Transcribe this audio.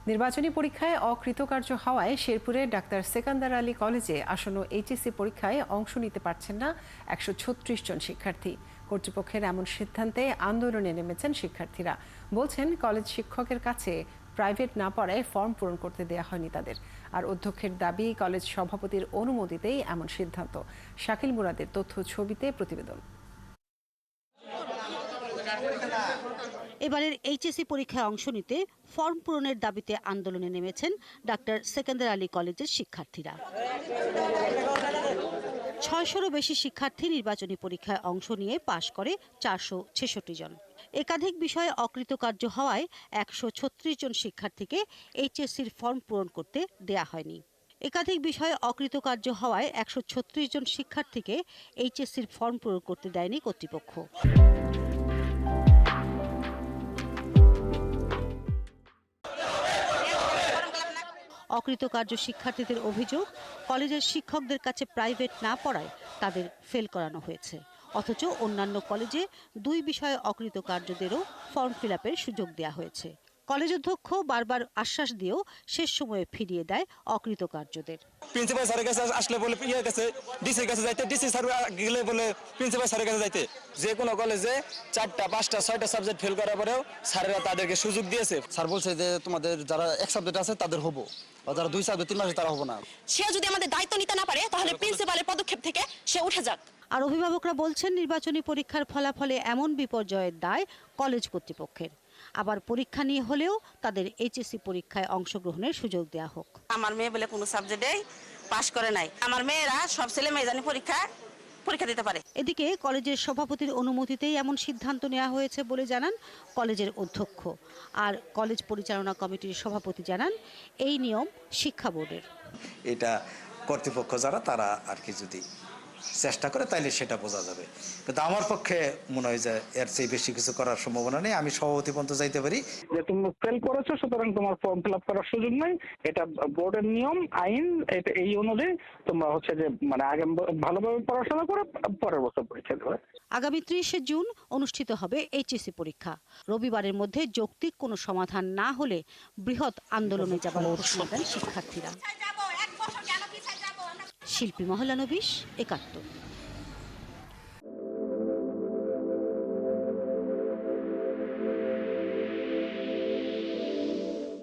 নির্বাচনী পরীক্ষায় অকৃতকার্য হওয়ায় শেরপুরে ডাক্তার সেকান্দার আলী কলেজে আসন্ন এইচএসসি পরীক্ষায় অংশ নিতে পারছেন না ১৩৬ জন শিক্ষার্থী। কর্তৃপক্ষের এমন সিদ্ধান্তে আন্দোলনে নেমেছেন শিক্ষার্থীরা। বলছেন কলেজ শিক্ষকের কাছে প্রাইভেট না পড়ায় ফর্ম পূরণ করতে দেওয়া হয়নি তাদের। আর অধ্যক্ষের দাবি, কলেজ সভাপতির অনুমতিতেই এমন সিদ্ধান্ত। শাকিল মুরাদের তথ্য ছবিতে প্রতিবেদন। এবারের এইচএসসি পরীক্ষায় অংশ নিতে ফর্ম পূরণের দাবিতে আন্দোলনে নেমেছেন ডাক্তার সেকান্দার আলী কলেজের শিক্ষার্থীরা। ৬০০রও বেশি শিক্ষার্থী নির্বাচনী পরীক্ষায় অংশ নিয়ে পাশ করে ৪৬৬ জন। একাধিক বিষয়ে অকৃতকার্য হওয়ায় ১৩৬ জন শিক্ষার্থীকে এইচএসসির ফর্ম পূরণ করতে দেয়া হয়নি। একাধিক বিষয়ে অকৃতকার্য হওয়ায় ১৩৬ জন শিক্ষার্থীকে এইচএসসির ফর্ম পূরণ করতে দেয়নি কর্তৃপক্ষ। অকৃতকার্য শিক্ষার্থীদের অভিযোগ, কলেজের শিক্ষকদের কাছে প্রাইভেট না পড়ায় তাদের ফেল করানো হয়েছে। অথচ অন্যান্য কলেজে ২ বিষয়ে অকৃতকার্যদেরও ফর্ম ফিল আপের সুযোগ দেওয়া হয়েছে। কলেজ অধ্যক্ষ বারবার আশ্বাস দিয়েও শেষ সময়ে ফিরিয়ে দেয় অকৃতকার্যদের। প্রিন্সিপাল স্যারের কাছে আসলে বলে ডিসির কাছে যাইতে, ডিসি স্যার গেলে বলে প্রিন্সিপাল স্যারের কাছে যাইতে। যে কোনো কলেজে 4টা 5টা 6টা সাবজেক্ট ফেল করার পরেও স্যারেরা তাদেরকে সুযোগ দিয়েছে। স্যার বলছে যে তোমাদের যারা এক সাবজেক্ট আছে তাদের হবো, আর যারা 2 সাবজেক্ট 3 মাসে তারা হবো না। সে যদি আমাদের দায়িত্ব নিতে না পারে তাহলে প্রিন্সিপালের পদক্ষেপ থেকে সে উঠে যাক। আর অভিভাবকরা বলছেন নির্বাচনী পরীক্ষার ফলাফলে এমন বিপর্যয়ের দায় কলেজ কর্তৃপক্ষের। আবার পরীক্ষা নিয়ে হলেও তাদের এইচএসসি পরীক্ষায় অংশগ্রহণের সুযোগ দেওয়া হোক। আমার মেয়ে বলে কোনো সাবজেক্টেই পাশ করে নাই। আমার মেয়েরা সব ছেলে মেয়ে জানি পরীক্ষা দিতে পারে। এদিকে কলেজের সভাপতির অনুমতিতেই এমন সিদ্ধান্ত নেওয়া হয়েছে বলে জানান কলেজের অধ্যক্ষ। আর কলেজ পরিচালনা কমিটির সভাপতি জানান, এই নিয়ম শিক্ষা বোর্ডের। এটা কর্তৃপক্ষ যারা তারা আর কি যদি চেষ্টা করে তাইলে সেটা বোঝা যাবে, কিন্তু আমার পক্ষে মনে হয় যে এর চেয়ে বেশি কিছু করার সম্ভাবনা নেই। আমি সভাপতি পর্যন্ত যাইতে পারি যে তুমি ফেল করেছো, সুতরাং তোমার ফর্ম ফিল আপ করার সুযোগ নাই। এটা বোর্ডের নিয়ম আইন, এটা এই অনুযায়ী তোমরা হচ্ছে যে মানে আগে ভালোভাবে পড়াশোনা করে পরের বছর পরীক্ষা দেবে। আগামী 30শে জুন অনুষ্ঠিত হবে এইচএসসি পরীক্ষা। রবিবারের মধ্যে যৌক্তিক কোনো সমাধান না হলে বৃহৎ আন্দোলনে যাবার ঘোষণা দেন শিক্ষার্থীরা। শিল্পী মহলানবিশ, ৭১।